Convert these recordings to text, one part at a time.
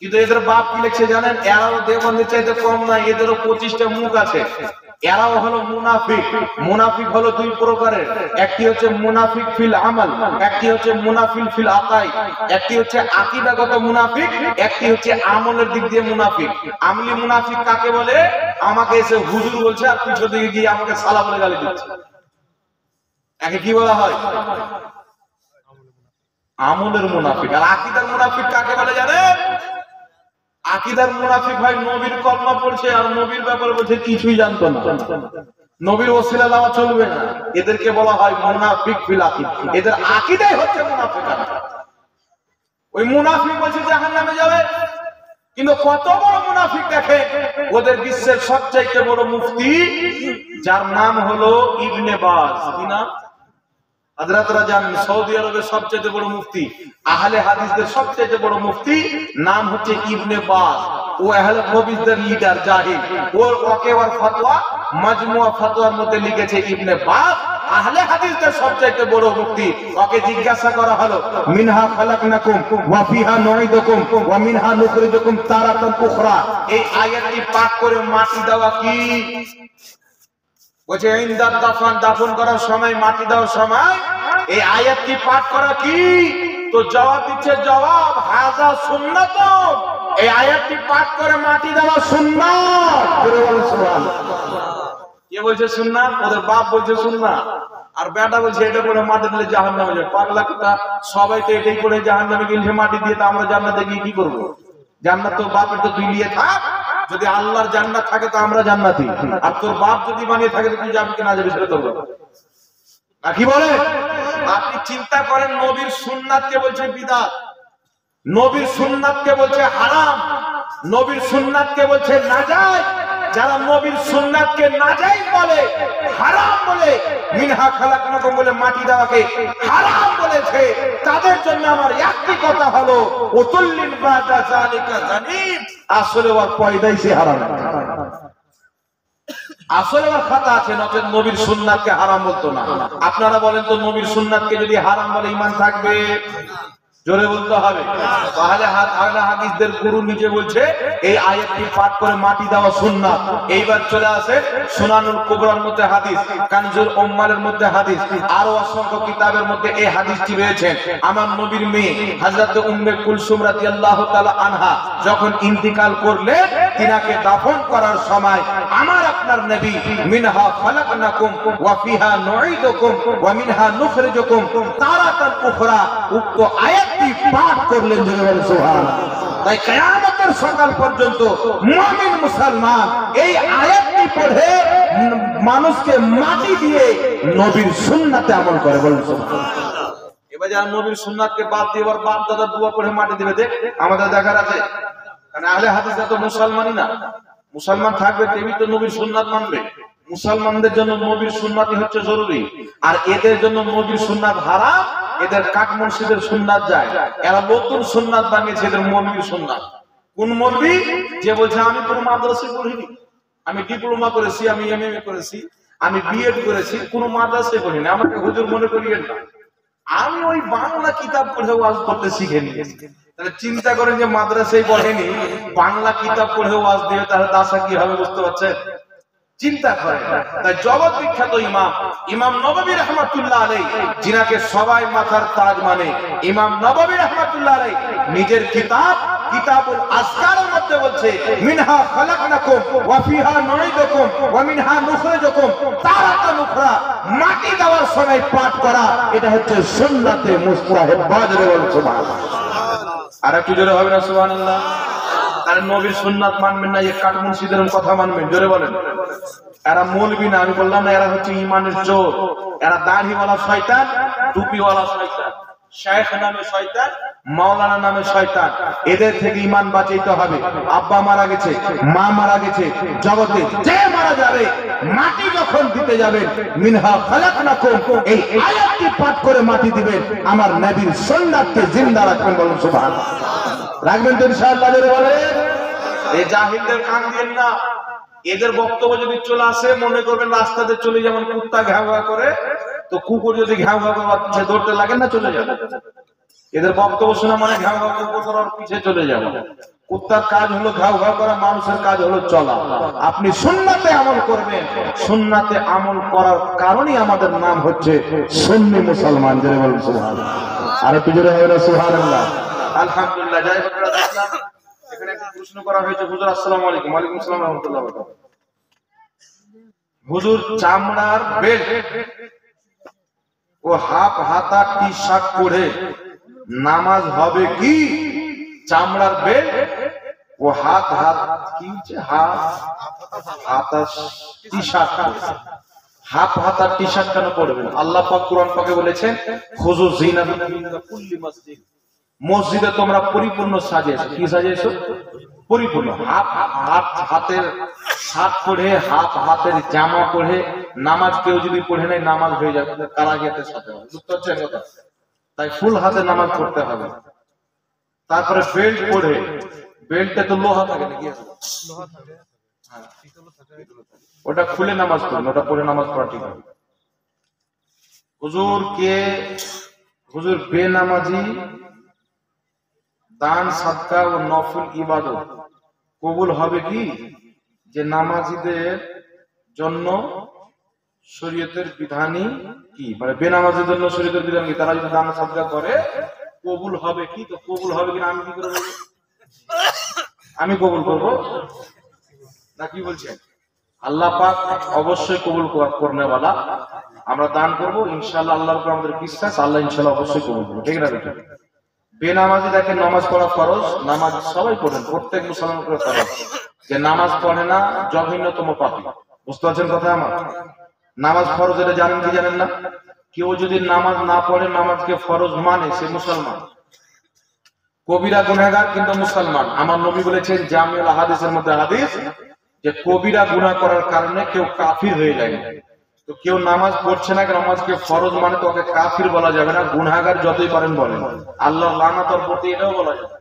কিন্তু এদের বাপ কি লিখছে জানেন? এরাও দেওবন্দের চাইতে কম না, এদেরও 25টা মুখ আছে। এরাও হলো মুনাফিক। মুনাফিক হলো দুই প্রকারের, একটি হচ্ছে মুনাফিক ফিল আমাল, একটি হচ্ছে মুনাফিক ফিল আকাইদ। একটি হচ্ছে আকীদাগত মুনাফিক, একটি হচ্ছে আমলের দিক দিয়ে মুনাফিক। আমলি মুনাফিক কাকে বলে? আমাকে এসে হুজুর বলছে আর পিছন দিকে গিয়ে আমাকে সালা বলে গালি দিচ্ছে, একে কি বলা হয়? আমলের মুনাফিক। আর আকীদার মুনাফিক কাকে বলে জানেন? আকীদার মুনাফিক ভাই নবীর কলমা পড়ছে আর নবীর ব্যাপারে বলছে কিছুই জানতো না, নবীর ওসিলা দেওয়া চলবে না, এদেরকে বলা হয় মুনাফিক ফিল আকিদ। এদের আকীদাই হচ্ছে মুনাফিক। ওই মুনাফিক বলছে জাহান্নামে যাবে, কিন্তু কত বড় মুনাফিক দেখে, ওদের বিশ্বের সবচাইতে বড় মুফতি যার নাম হলো ইবনে বাজ। কি নাম? হযরতরা জানেন সৌদি আরবের সবচেয়ে বড় মুফতি, আহলে হাদিসদের সবচেয়ে বড় মুফতি নাম হচ্ছে ইবনে বাজ। ও আহলে হাদিসদের লিডার জাহিদ। ওকে ওর ফতোয়া মাজমুয়া ফতোয়ার মধ্যে লিখেছে ইবনে বাজ আহলে হাদিসদের সবচেয়ে বড় মুফতি। ওকে জিজ্ঞাসা করা হলো মিনহা খালাকনাকুম ওয়া ফিহা নুঈদুকুম ওয়া মিনহা নুখরিজুকুম তারাতান উখরা, এই আয়াতটি পাঠ করে মাটি দেওয়া কি? বলছে ইনদার দাফন, দাফন করার সময়, মাটি দেওয়ার সময় এই আয়াতটি পাঠ করা কি? তো জবাব দিচ্ছে, জবাব হাযা সুন্নাত, এই আয়াতটি পাঠ করে মাটি দেওয়া সুন্নাত। জোরে বলেন সুবহানাল্লাহ। কে বলছে সুন্নাত? ওদের বাপ বলছে সুন্নাত, আর বেটা বলছে এটা করে মাটি দিলে জাহান্নামে যাবে। পাগলা কথা, সবাই তো এটাই করে জাহান্নামে গেলে মাটি দিয়ে, তো আমরা জান্নাতে গিয়ে কি করব? জান্নাত তো বাপের তো তুই নিয়ে থাক, যদি আল্লাহর জান্নাত থাকে তো আমরা জান্নাতি, আর তোর বাপ যদি বানিয়ে থাকে তো তুই যাবি কি না যাবি সেটা তোর ব্যাপার। না কি বলে? আপনি চিন্তা করেন, নবীর সুন্নাতকে বলছে বিদআত, নবীর সুন্নাতকে বলছে হারাম, নবীর সুন্নাতকে বলছে নাজায়েজ। যারা নবীর সুন্নাতকে নাজায়েজ বলে, হারাম বলে, মিনহা খালাকনাকুম বলে মাটি দেওয়াকে হারাম বলেছে, তাদের জন্য আমার একটি কথা হলো উতুল্লিন বাদা যালিকা জানিম, আসলে ওর পয়দাই সে হারাম, আসলে ওর খাতা আছে, নচেত নবীর সুন্নাতকে হারাম বলতো না। আপনারা বলেন তো, নবীর সুন্নাতকে যদি হারাম বলে ঈমান থাকবে? জোরে বলতে হবে। তাহলে আহলে হাদিসদের গুরু নিজে বলছে এই আয়াতটি পাঠ করে মাটি দেওয়া সুন্নাত। এইবার চলে আসে সুনানুল কুবরার মধ্যে হাদিস, কানজুল উম্মালের মধ্যে হাদিস, আরো অসংখ্য কিতাবের মধ্যে এই হাদিসটি রয়েছে। আমার নবীর মেয়ে হযরত উম্মে কুলসুম রাদিয়াল্লাহু তাআলা আনহা যখন ইন্তিকাল করলেন, তিনাকে দাফন করার সময় আমার আপনার নবী মিনহা খালাকনাকুম ওয়া ফিহা নুঈদুকুম ওয়া মিনহা নুখরিজুকুম তারাতান উখরা, উক্ত আয়াত পাঠ করলেন। সুবহানাল্লাহ। তাই কিয়ামতের সকাল পর্যন্ত মুমিন মুসলমান এই আয়াতটি পড়ে মানুষকে মাটি দিয়ে নবীর সুন্নাতে আমল করে। বলেন সুবহানাল্লাহ। এবার যারা নবীর সুন্নাতকে বাদ দিয়ে ওর বাপ দাদা দোয়া পড়ে মাটি দিবে, দেখ আমাদের দেখার আছে। কারণ আহলে হাদিসরা তো মুসলমানই না, মুসলমান থাকবে তেমনি তো নবীর সুন্নাত মানবে। মুসলমানদের জন্য নবীর সুন্নাতই হচ্ছে জরুরি, আর এদের জন্য নবীর সুন্নাত হারাম। এদের কাক মসজিদের সুন্নাত যায়, এরা নতুন সুন্নাত বানিয়েছে, এদের মৌলবীর সুন্নাত। কোন মৌলবী? যে বলছে আমি কোন মাদ্রাসায় পড়িনি, আমি ডিপ্লোমা করেছি, আমি এমএ করেছি, আমি বিএড করেছি, কোন মাদ্রাসায় পড়িনি, আমাকে হুজুর মনে করিয়েন না, আমি ওই বাংলা কিতাব পড়ে ওয়াজ করতে শিখে নিয়েছি। তাহলে চিন্তা করেন, যে মাদ্রাসায় পড়েনি, বাংলা কিতাব পড়ে ওয়াজ দিয়ে, তাহলে দাসা কি হবে বুঝতে পারছেন? চিন্তা করেন। তাই জগৎ বিখ্যাত ইমাম ইমাম নববী রাহমাতুল্লাহ আলাইহি, যিনাকে সবাই মাথার তাজ মানে, ইমাম নববী রাহমাতুল্লাহ আলাইহি নিজের কিতাব কিতাবুল আজকারের মধ্যে বলছে মিনহা খালাকনাকুম ওয়া ফিহা নুঈদুকুম ওয়া মিনহা নুখরিজুকুম তারাতান উখরা, মাটি দেওয়ার সময় পাঠ করা, এটা হচ্ছে সুন্নাতে মুস্তাহাব্বা। জোরে বলুন সুবহানাল্লাহ। আর একটু জোরে হবে না সুবহানাল্লাহ? আর নবীর সুন্নাত মানবেন না, এই কাট মুর্শিদের কথা মানবেন। জোরে বলেন। এরা মৌলবী না, আমি বললাম না, এরা হচ্ছে ঈমানের চোর। এরা দাড়িওয়ালা শয়তান, টুপিওয়ালা শয়তান, শায়েখ নামে শয়তান, মাওলানা নামে শয়তান। এদের থেকে ঈমান বাঁচাইতে হবে। আব্বা মারা গেছে, মা মারা গেছে, জগতে যে মারা যাবে, মাটি যখন দিতে যাবেন মিনহা খালাকনাকুম, এই আয়াতটি পাঠ করে মাটি দিবেন, আমার নবীর সুন্নাতকে জিন্দা রাখবেন। বলুন সুবহানাল্লাহ। রাখবেন তো ইনশাআল্লাহ। জোরে বলেন। এই জাহিলদের কান দিয়েন না। এদের বক্তব্য যদি চলে আসে, মনে করবেন রাস্তাতে চলে, যেমন কুত্তা ঘ্যাও ঘ্যাও করে, তো কুকুর যদি ঘ্যাও ঘ্যাও করে পিছে দৌড়তে লাগে না, চলে যাবে। এদের বক্তব্য শোনা মানে ঘ্যাও ঘ্যাও করে পিছে চলে যাবে। কুত্তার কাজ হলো ঘাউ ঘাউ করা, মানুষের কাজ হলো চলা। আপনি সুন্নাতে আমল করবেন, সুন্নাতে আমল করার কারণেই আমাদের নাম হচ্ছে সুন্নি মুসলমান। জোরে বলুন সুবহানাল্লাহ। আর একটু জোরে হবে না সুবহানাল্লাহ। আলহামদুলিল্লাহ। যাই হোক, এখানে একটা প্রশ্ন করা হয়েছে, হুজুর আসসালামু আলাইকুম। ওয়া আলাইকুম আসসালাম ওয়া রাহমাতুল্লাহি ওয়া বারাকাতুহু। হুজুর, চামড়ার বেল্ট ও হাফ হাতা টি শার্ট পরে নামাজ হবে কি? চামড়ার বেল্ট ও হাত কি হাফ হাতা টি শার্ট, হাফ হাতা টি শার্ট কেন পরবেন? আল্লাহ পাক কোরআন পাকে বলেছেন, খুযু যিনাতাকুম ইনদা কুল্লি মসজিদ। মসজিদে তোমরা পরিপূর্ণ সাজিয়েছো। কি সাজিয়েছো? পরিপূর্ণ। হাফ হাতের শার্ট পরে, হাফ হাতের জামা পরে নামাজ কেউ যদি পড়ে নেয়, নামাজ হয়ে যাবে কারাগিয়াতের সাথে। বুঝতে পারছেন কথা? তাই ফুল হাতে নামাজ পড়তে হবে। তারপরে বেল্ট পরে, বেল্টে তো লোহা থাকে নাকি? ওটা খুলে নামাজ পড়বেন, ওটা পরে নামাজ পড়া ঠিক হবে। হুজুর বেনামাজি দান সাদকা ও নফল ইবাদত কবুল হবে কি? যে নামাজিদের জন্য শরীয়তের বিধানই কি, মানে বেনামাজিদের জন্য শরীয়তের বিধান কি? তারা যদি দান সাদকা করে কবুল হবে কি? তো কবুল হবে কিনা আমি কি করে বলবো? আমি কবুল করবো না? কি বলছেন? আল্লাহ পাক অবশ্যই কবুল করনে वाला। আমরা দান করবো ইনশাআল্লাহ, আল্লাহর উপর আমাদের বিশ্বাস, আল্লাহ ইনশাআল্লাহ অবশ্যই কবুল করবে। ঠিক না? বেনামাজি দেখেন নামাজ পড়া ফরজ, নামাজ সবাই পড়েন, প্রত্যেক মুসলমান করে ফরজ। যে নামাজ পড়ে না জঘন্যতম পাপী। বুঝতে পারছেন কথা আমার? নামাজ ফরজ এটা জানেন কি জানেন না? কেউ যদি নামাজ না পড়ে, নামাজকে ফরজ মানে, সে মুসলমান। কবিরা গুনাহগার কিন্তু মুসলমান। আমার নবী বলেছেন জামিউল হাদিসের মধ্যে হাদিস, যে কবিরা গুনাহ করার কারণে কেউ কাফির হয়ে যায়। তো কেউ নামাজ পড়ছে না, নামাজকে ফরজ মানে তো ওকে কাফির বলা যাবে না, গুনাহগার যতই পারেন বলেন, আল্লাহর লানত ওর প্রতি, এটাও বলা যাবে,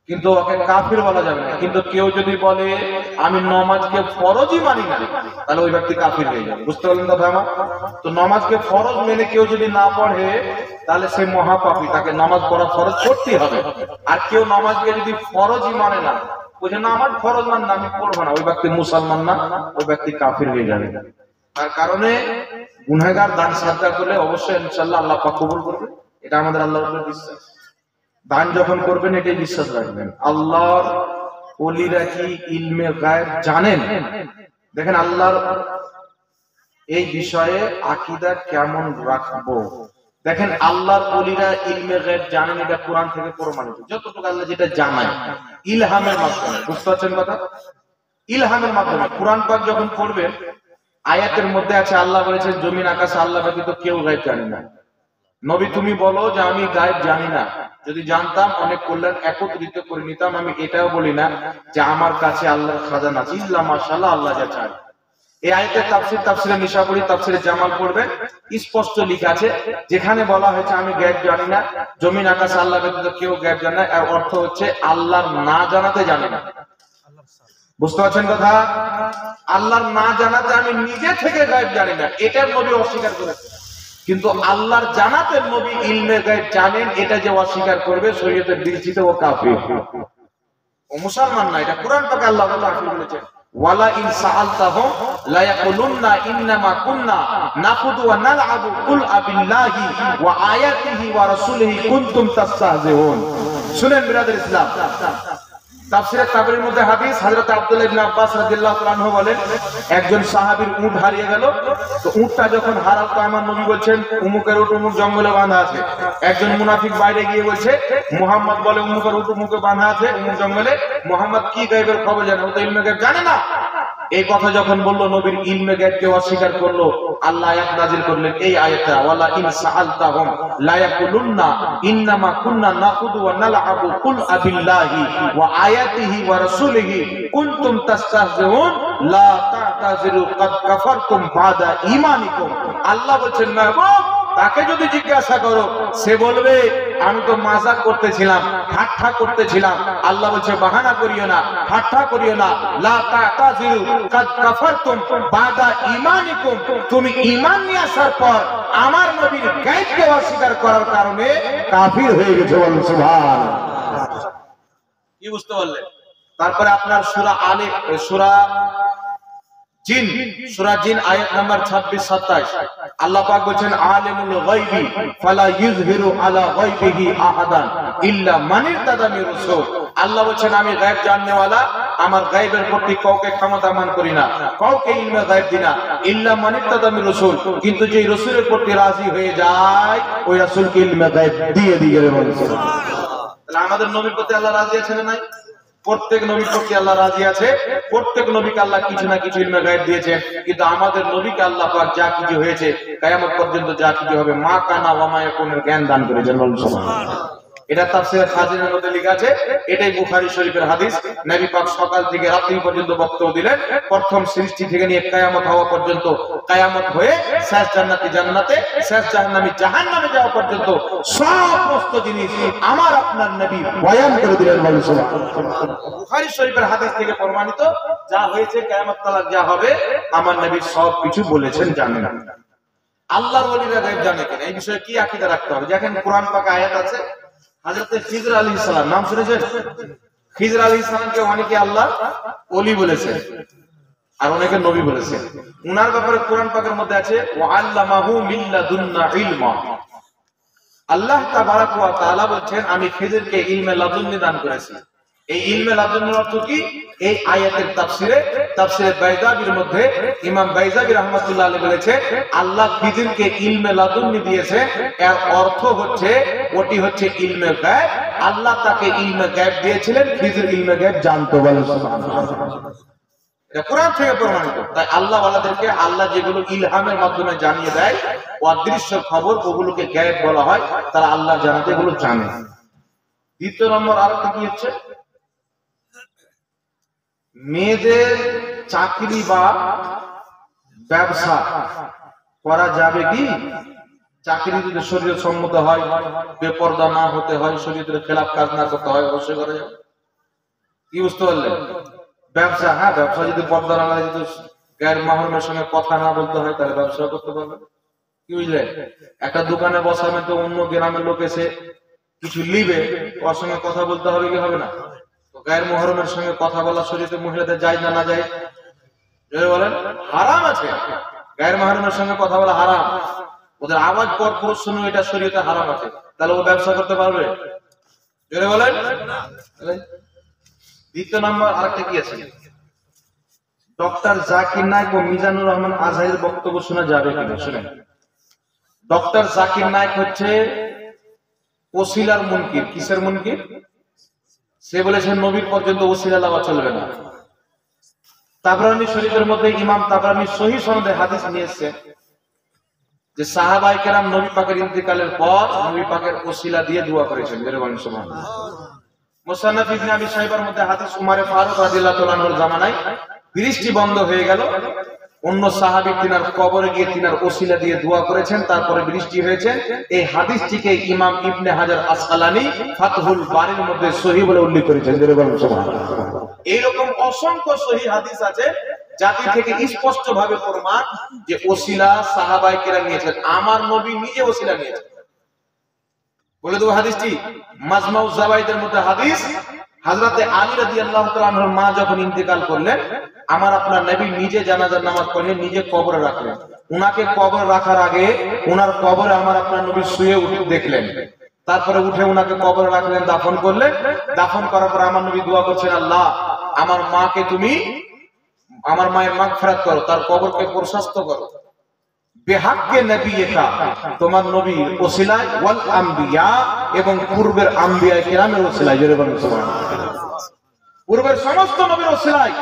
কিন্তু ওকে কাফির বলা যাবে না। কিন্তু কেউ যদি বলে আমি নামাজকে ফরজই মানি না, তাহলে ওই ব্যক্তি কাফির হয়ে যাবে। বুঝতে পারলেন কথা আমার? তো নামাজকে ফরজ মেনে কেউ যদি না পড়ে, তাহলে সে মহাপাপী, তাকে নামাজ পড়া ফরজ করতেই হবে। আর কেউ নামাজকে যদি ফরজই মানে না, বুঝে না আমার ফরজ মান না, আমি পড়বো না, ওই ব্যক্তি মুসলমান না, ওই ব্যক্তি কাফির হয়ে যাবে। তার কারণে গুনাহগার দান সাদকা করলে অবশ্যই ইনশাআল্লাহ আল্লাহ পাক কবুল করবে, এটা আমাদের আল্লাহর উপর বিশ্বাস। দান যখন করবেন এটাই বিশ্বাস রাখবেন, আল্লাহর ওলিরা কি ইলমে গায়ব জানেন? দেখেন আল্লাহর এই বিষয়ে আকীদা কেমন রাখবো। দেখেন আল্লাহর ওলিরা ইলমে গায়ব জানেন, এটা কোরআন থেকে প্রমাণিত। যতটুকু আল্লাহ যেটা জানায় ইলহামের মাধ্যমে। বুঝতে পারছেন কথা? ইলহামের মাধ্যমে কোরআন পাক যখন পড়বেন, আয়াতের মধ্যে আছে আল্লাহ বলেছেন জমিন আকাশ আল্লাহ ব্যতীত কেউ গায়ব জানে না। নবী তুমি বলো যে আমি গায়ব জানি না, যদি জানতাম অনেক কল্যাণ একত্রিত করে নিতাম। আমি এটাও বলি না যে আমার কাছে আল্লাহর খাজানা আছে, ইল্লা মাশাআল্লাহ, আল্লাহ যা চায়। এই আয়াতের তাফসীর, তাফসীরে নিশাপুরী, তাফসীরে জামাল পড়বেন, স্পষ্ট লেখা আছে, যেখানে বলা হয়েছে আমি গায়ব জানি না, জমিন আকাশ আল্লাহ ব্যতীত কেউ গায়ব জানে না, এর অর্থ হচ্ছে আল্লাহর না জানাতে জানি না। বুঝতে পারছেন কথা? আল্লাহর না জানাতে আমি নিজে থেকে গায়ব জানি না, এটার নবী অস্বীকার করেছে। কিন্তু আল্লাহর জানাতে নবী ইলমে গায়ব জানেন, এটা যে অস্বীকার করবে শরীয়তের দৃষ্টিতে ও কাফির, ও মুসলমান না। এটা কোরআন পাকে আল্লাহ তাআলা বলেছেন, ওয়ালা ইন সাআলতাহুম লা ইয়াকুলুন্না ইন্নামা কুননা নাখুদু ওয়া নালআবু কুল আবিল্লাহি ওয়া আয়াতিহি ওয়া রাসূলিহি কুনতুম তাস্তাহজিউন। শুনেন বিরাদর ইসলাম, তাফসীরে তাবরীর মধ্যে হাদিস, হযরত আব্দুল্লাহ ইবনে আব্বাস রাদিয়াল্লাহু তাআলা আনহু বলেন, একজন সাহাবীর উট হারিয়ে গেল। তো উটটা যখন হারাল, তো আমার নবী বলছেন উমুকের উট উমুক জঙ্গলে বাঁধা আছে। একজন মুনাফিক বাইরে গিয়ে বলছে মুহাম্মদ বলে উমুকের উট উমুকে বাঁধা আছে উমুক জঙ্গলে। মুহাম্মদ কি গায়বের খবর জানে? ও তো ইলমে গায়ব জানে না। এই কথা যখন বলল, নবীর ইলমে গায়বকে অস্বীকার করলো, আল্লাহ আয়াত নাযিল করলেন এই আয়াতটা, ওয়ালা ইন সাআলতাহুম লা ইয়াকুলুন্না ইন্নামা কুননা নাখুদু ওয়া নালআবু কুল আবিল্লাহি ওয়া আয়াতিহি ওয়া রাসূলিহি কুনতুম তাস্তাহজিউন লা তা'তাযিরু ক্বাদ কাফারতুম বাদা ঈমানিকুম। আল্লাহ বলেন মাহবুব, তাকে যদি জিজ্ঞাসা করো, সে বলবে আমি তো মাজাক করতেছিলাম, ঠাট্টা করতেছিলাম। আল্লাহ বলছে বাহানা করিও না, ঠাট্টা করিও না, লা তা'তাযিরু ক্বাদ কাফারতুম বাদা ঈমানিকুম। তুমি ঈমান নিয়ে আসার পর আমার নবীর গায়বকে অস্বীকার করার কারণে কাফির হয়ে গেছো। বলুন সুবহানাল্লাহ। কি বুঝতে পারলেন? তারপরে আপনার সূরা জিন আয়াত নাম্বার 26-27 আল্লাহ পাক বলেন আলিমুল গায়বি ফালা ইযহিরু আলা গায়বিহি আহাদান ইল্লা মান ইরতাদা মির রাসূল। আল্লাহ বলেন আমি গায়ব জাননেওয়ালা, আমার গায়বের প্রতি কাউকে ক্ষমতামান করি না, কাউকে ইলমে গায়ব দিই না, ইল্লা মান ইরতাদা মির রাসূল, কিন্তু যেই রাসূলের প্রতি রাজি হয়ে যায় ওই রাসূলকে ইলমে গায়ব দিয়ে বলেন সুবহানাল্লাহ। তাহলে আমাদের নবীর প্রতি আল্লাহ রাজি আছেন না নাই? প্রত্যেক নবীর প্রতি আল্লাহ রাজি আছে, প্রত্যেক নবীকে আল্লাহ কিছু না কিছু ইলমে গায়ব দিয়েছেন, কিন্তু আমাদের নবীকে আল্লাহ পাক যা কিছু হয়েছে কিয়ামত পর্যন্ত যা কিছু হবে মা কানা ওয়া মা ইয়াকুনের জ্ঞান দান করেছেন সুবহানাল্লাহ। এটা তাফসীরে খাজিনের মধ্যে লেখা আছে, এটাই বুখারী শরীফের হাদিস। নবী পাক সকাল থেকে রাত্রি পর্যন্ত বক্তব্য দিলেন, প্রথম সৃষ্টি থেকে নিয়ে কিয়ামত হওয়া পর্যন্ত, কিয়ামত হয়ে শেষ জান্নাতি জান্নাতে, শেষ জাহান্নামী জাহান্নামে যাওয়া পর্যন্ত সমস্ত জিনিস আমার আপনার নবী বয়ান করে দিলেন সুবহানাল্লাহ। বুখারী শরীফের হাদিস থেকে প্রমাণিত, যা হয়েছে কিয়ামত তালাক যা হবে আমার নবী সব কিছু বলেছেন, জানেন। আল্লাহর ওলিরা গায়ব জানে কিনা এই বিষয়ে কি আকীদা রাখতে হবে? দেখেন কোরআন পাকে আয়াত আছে, হযরত খিজর আলাইহিস সালাম, নাম শুনেছেন? খিজর আলাইহিস সালামকে অনেকে আল্লাহ ওলি বলেছে আর অনেকে নবী বলেছে। উনার ব্যাপারে কোরআন পাকের মধ্যে আছে ওয়া আল্লামাহু মিল্লাদুন্না ইলমা। আল্লাহ তাবারাক ওয়া তাআলা বলেন আমি খিজরকে ইলমে লাদুন্নি দান করেছি। এই ইলমে লাদুন্নির অর্থ কি? এই আয়াতের তাফসিরে বাইজাবির মধ্যে ইমাম বাইজাবি রাহমাতুল্লাহ আলাইহি বলেছে আল্লাহ খিজরকে ইলমে লাদুন্নি দিয়েছে, এর অর্থ হচ্ছে ওটি হচ্ছে ইলমে গায়ব। আল্লাহ তাকে ইলমে গায়ব দিয়েছিলেন, খিজর ইলমে গায়ব জানতো বলে সুবহানাল্লাহ। এটা কোরআন থেকে প্রমাণিত। তাই আল্লাহ ওয়ালাদেরকে আল্লাহ যেগুলো ইলহামের মাধ্যমে জানিয়ে দেয়, অদৃশ্য খবর, ওগুলোকে গায়ব বলা হয়। তারা আল্লাহ জানাতে এগুলো জানে। দ্বিতীয় নম্বর আরেকটা কি হচ্ছে, মেয়েদের চাকরি বা ব্যবসা করা যাবে কি? চাকরি যদি শরীয়ত সম্মত হয়, বেপরদা না হতে হয়, শরীয়তের খেলাফ কাজ না করতে হয়, অবশ্যই করা যাবে। কি বুঝতে পারলেন? ব্যবসা, হ্যাঁ, ব্যবসা যদি পর্দা না লাগে, যদি গায়ের মাহরুমের সঙ্গে কথা না বলতে হয়, তাহলে ব্যবসা করতে পারবে। কি বুঝলেন? একটা দোকানে বসাবে তো অন্য গ্রামের লোক এসে কিছু লিবে, ওর সঙ্গে কথা বলতে হবে কি হবে না? গায়ের মুহররমের সঙ্গে কথা বলা শরীয়তে মহিলাদের যায় না যায়? বলেন হারাম আছে। গায়ের মুহররমের সঙ্গে কথা বলা হারাম। ওদের আওয়াজ পর পুরুষ শুনে এটা শরীয়তে হারাম আছে। তাহলে ও ব্যবসা করতে পারবে? জোরে বলেন। দ্বিতীয় নম্বর আরেকটা কি আছে, ডক্টর জাকির নায়েক ও মিজানুর রহমান আজহারের বক্তব্য শোনা যাবে কিনা? শুনেন, ডক্টর জাকির নায়েক হচ্ছে ওসিলার মুনকির। কিসের মুনকির? সে বলেছেন নবীর পর্যন্ত ওসিলা লওয়া চলবে না। তাবরানী শরীফের মধ্যে ইমাম তাবরানী সহিহ সনদে হাদিস নিয়ে এসেছেন যে সাহাবায়ে কেরাম নবী পাকের ইন্তেকালের পর নবী পাকের ওসিলা দিয়ে দোয়া করেছেন। সুবহানাল্লাহ। মুসান্নাফ ইবনে আবি শাইবার মধ্যে হাদিস, উমর ফারুক রাদিয়াল্লাহু তাআলা আনহুর জামানায় বৃষ্টি বন্ধ হয়ে গেল, অন্য সাহাবী তিনার কবরে গিয়ে তিনার ওসিলা দিয়ে দোয়া করেছেন, তারপরে বৃষ্টি হয়েছে। এই হাদিসটিকে ইমাম ইবনে হাজার আসকালানী ফাতহুল বারীর মধ্যে সহিহ বলে উল্লেখ করেছেন। সুবহানাল্লাহ। এইরকম অসংখ্য সহিহ হাদিস আছে যাতে থেকে স্পষ্ট ভাবে প্রমাণ যে ওসিলা সাহাবায়ে কেরাম নিয়েছেন। আমার নবী নিজে ওসিলা নিয়েছেন। বলে দেব হাদিসটি, মাজমাউজ জাওয়াইদের মধ্যে হাদিস, হযরতে আলী রাদিয়াল্লাহু তাআলা আনহুর মা যখন ইন্তেকাল করলেন, আমার আপনার নবী নিজে জানাজার নামাজ পড়ে নিজে কবরে রাখলেন। উনাকে কবরে রাখার আগে উনার কবরে আমার আপনার নবী শুয়ে উঠে দেখলেন, তারপরে উঠে উনাকে কবরে রাখলেন, দাফন করলেন। দাফন করার পর আমার নবী দোয়া করছেন, আল্লাহ আমার মাকে তুমি, আমার মায়ের মাগফিরাত করো, তার কবরকে প্রশস্ত করো, বেহাক্কে নবিয়্যিকা, তোমার নবীর ওসিলায়, ওয়াল আম্বিয়া, এবং পূর্বের আম্বিয়ায়ে কেরামের ওসিলায়। জোরে বলুন সুবহানাল্লাহ। পূর্বের সমস্ত নবীর ওসিলায়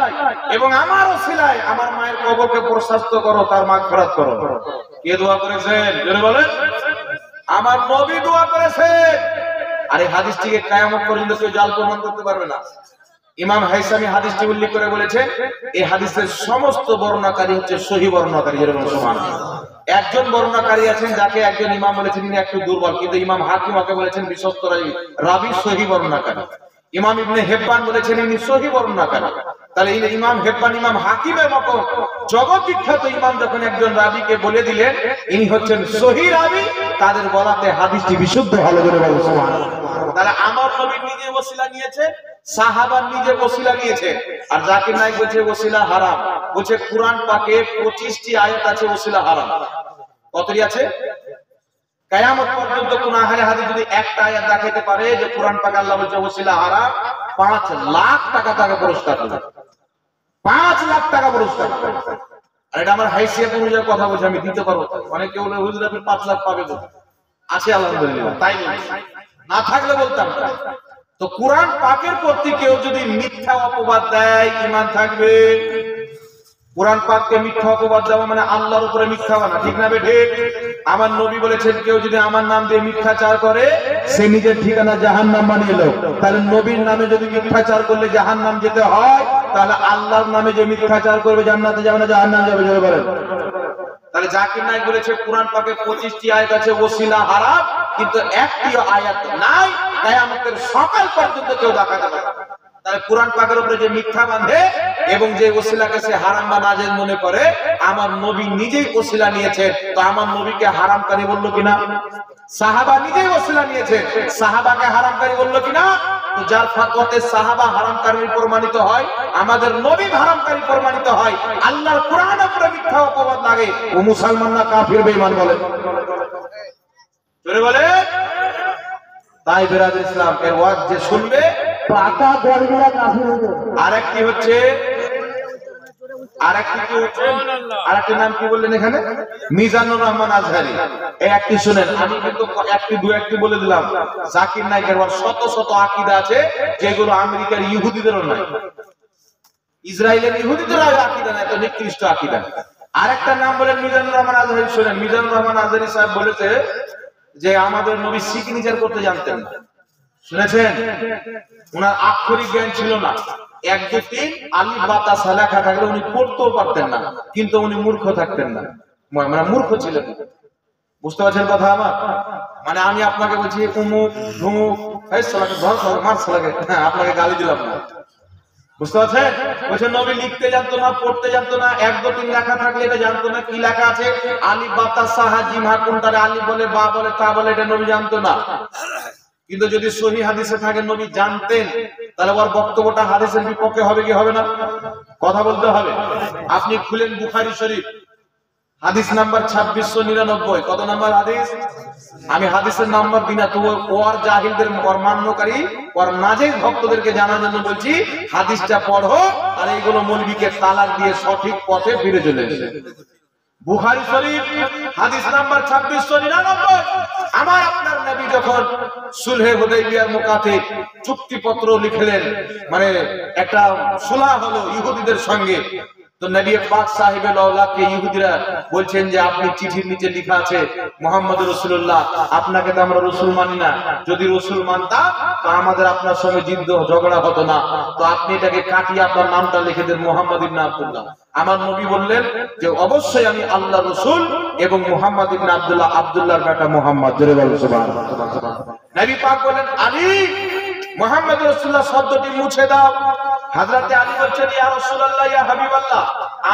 এবং আমার ওসিলায় আমার মায়ের কবরকে প্রশস্ত করো, তার মাগফিরাত করো। কে দোয়া করেছেন? জোরে বলেন। আমার নবী দোয়া করেছেন। আর এই হাদিসটিকে কিয়ামত পর্যন্ত কেউ জাল প্রমাণ করতে পারবে না। ইমাম হাইসামি হাদিসটি উল্লেখ করে বলেছেন এই হাদিসের সমস্ত বর্ণনাকারী হচ্ছে সহিহ বর্ণনাকারী। সুবহানাল্লাহ। একজন বর্ণনাকারী আছেন যাকে একজন ইমাম বলেছেন তিনি একটু দুর্বল, কিন্তু ইমাম হাকিম ওকে বলেছেন বিশ্বস্ত রাবী, সহিহ বর্ণনাকারী। ইমাম ইবনে হিব্বান বলেছেন ইনি সহিহ বর্ণনাকারী। তাহলে এই ইমাম হিব্বান, ইমাম হাকিমের মতো জগৎ বিখ্যাত ইমাম যখন একজন রাবীকে বলে দিলেন ইনি হচ্ছেন সহিহ রাবী, তাদের বলাতে হাদিসটি বিশুদ্ধ হলো। সুবহানাল্লাহ। তাহলে আমার নবী নিজে ওসিলা নিয়েছে, সাহাবা নিজে ওসিলা নিয়েছে, আর জাকির নায়েক বলছে ওসিলা হারাম। বলছে কুরআন পাকে 25টি আয়াত আছে ওসিলা হারাম। কতটি আছে? কিয়ামত পর্যন্ত কোন আহলে হাদিস যদি একটা আয়াত দেখাতে পারে যে কুরআন পাকে আল্লাহ বলছে ওসিলা হারাম, 5 লাখ টাকা তাকে পুরস্কার দেবে। 5 লাখ টাকা পুরস্কার। আর এটা আমার হাইসিয়ত অনুযায়ী কথা বলছি, আমি দিতে পারবো। অনেকে বলে হুজুর আপনি 5 লাখ পাবে তো? আছে আলহামদুলিল্লাহ, তাই না থাকলে বলতাম। তো কুরআন পাকের প্রতি কেউ যদি মিথ্যা অপবাদ দেয় ঈমান থাকবে? কুরআন পাককে মিথ্যা অপবাদ দেওয়া মানে আল্লাহর উপরে মিথ্যা বলা, ঠিক না ঠিক? আমার নবী বলেছেন কেউ যদি আমার নাম দিয়ে মিথ্যাচার করে সে নিজের ঠিকানা জাহান্নাম বানিয়ে নিল। তাহলে নবীর নামে যদি মিথ্যাচার করলে জাহান্নাম যেতে হয়, তাহলে আল্লাহর নামে যে মিথ্যাচার করবে জান্নাতে যাবে না জাহান্নামে যাবে? জোরে বলেন। তাহলে জাকির নায়েক বলেছে কুরআন পাকে 25টি আয়াত আছে ওসিলা হারাম, কিন্তু একটিও আয়াত নাই কিয়ামতের সকাল পর্যন্ত কেউ দেখাতে পারে। তাহলে কুরআন পাকের উপরে যে মিথ্যা বাঁধে এবং যে ওসিলাকে সে হারাম বা নাজেজ মনে করে, আমার নবী নিজেই ওসিলা নিয়েছেন, তো আমার নবীকে হারামকারী বললো কিনা? সাহাবা নিজেই ওসিলা নিয়েছে, সাহাবাকে হারামকারী বললো কিনা? তো যার ফাতওয়াতে সাহাবা হারামকারী প্রমাণিত হয়, আমাদের নবী হারামকারী প্রমাণিত হয়, আল্লাহর কোরআনের উপরে মিথ্যা অপবাদ লাগে, ও মুসলমান না কাফির বেঈমান বলে? জোরে বলে। তাই বিরাদর ইসলাম এর ওয়াজ যে শুনবে পাকা গড়গড়া কাফির হবে। আরেকটি হচ্ছে আরেকটি নাম কি বললেন এখানে? মিজানুর রহমান আজহারি। এই একটি শুনেন, আমি কিন্তু দু একটি বলে দিলাম। জাকির নায়েকের শত শত আকীদা আছে যেগুলো আমেরিকার ইহুদিদেরও নাই, ইসরায়েলের ইহুদিদেরও আকীদা নাই, তো নিকৃষ্ট আকীদা। আরেকটা নাম বলেন মিজানুর রহমান আজহারি। শুনেন, মিজানুর রহমান আজহারি সাহেব বলেছে যে আমাদের নবী সিগনেচার করতে জানতেন না। শুনেছেন? ওনার আক্ষরিক জ্ঞান ছিল না। 1 2 3 আলিফ বা তা লেখা থাকলে উনি পড়তেও পারতেন না, কিন্তু উনি মূর্খ থাকতেন না, মানে মূর্খ ছিলেন। বুঝতে পারছেন কথা আমার? মানে আমি আপনাকে বলছি উমুক ধুমুক এই সালাকে ধর মার সালাকে, হ্যাঁ আপনাকে গালি দিলাম না। বুঝতে পারছেন? বলছেন নবী লিখতে জানতো না, পড়তে জানতো না, 1 2 3 লেখা থাকলে এটা জানতো না, কি লেখা আছে আলিফ বা তা সাহা জিম হা কোনটারে আলিফ বলে বা বলে তা বলে এটা নবী জানতো না। কিন্তু যদি সহিহ হাদিসে থাকে নবী জানতেন, তাহলে ওর বক্তব্যটা হাদিসের বিপক্ষে হবে কি হবে না? কথা বলতে হবে। আপনি খুলেন বুখারী শরীফ, হাদিস নাম্বার 2699। কত নাম্বার হাদিস? আমি হাদিসের নাম্বার দিনা, তো ওর জাহিলদের ওর মান্যকারী ওর নাজেজ ভক্তদেরকে জানার জন্য বলছি, হাদিসটা পড়ো আর এইগুলো মৌলবীকে তালাক দিয়ে সঠিক পথে ফিরে চলে এসে। বুখারী শরীফ হাদিস নাম্বার 2699। আমার আপনার নবী যখন সুলহে হুদাইবিয়ার মুকাতে চুক্তিপত্র লিখলেন, মানে একটা সুলহ হলো ইহুদিদের সঙ্গে, তো নবী পাক সাহেবে লাউলাকে ইহুদিরা বলছেন যে আপনি চিঠির নিচে লেখা আছে মুহাম্মদুর রাসূলুল্লাহ, আপনাকে তো আমরা রাসূল মানি না, যদি রাসূল মানতাম তো আমাদের আপনার সঙ্গে যুদ্ধ ঝগড়া হতো না, তো আপনি এটাকে কাটিয়ে আপনার নামটা লিখে দেন মুহাম্মদ ইবনে আব্দুল্লাহ। আমার নবী বললেন যে অবশ্যই আমি আল্লাহ রাসূল এবং মুহাম্মদ ইবনে আব্দুল্লাহ, আব্দুল্লাহর বেটা মুহাম্মদ। জোরে বলুন সুবহানাল্লাহ। নবী পাক বলেন আলী মুহাম্মদ রাসূলুল্লাহ শব্দটি মুছে দাও। হযরতে আলী বলছেন ইয়া রাসূলুল্লাহ ইয়া হাবিবাল্লাহ,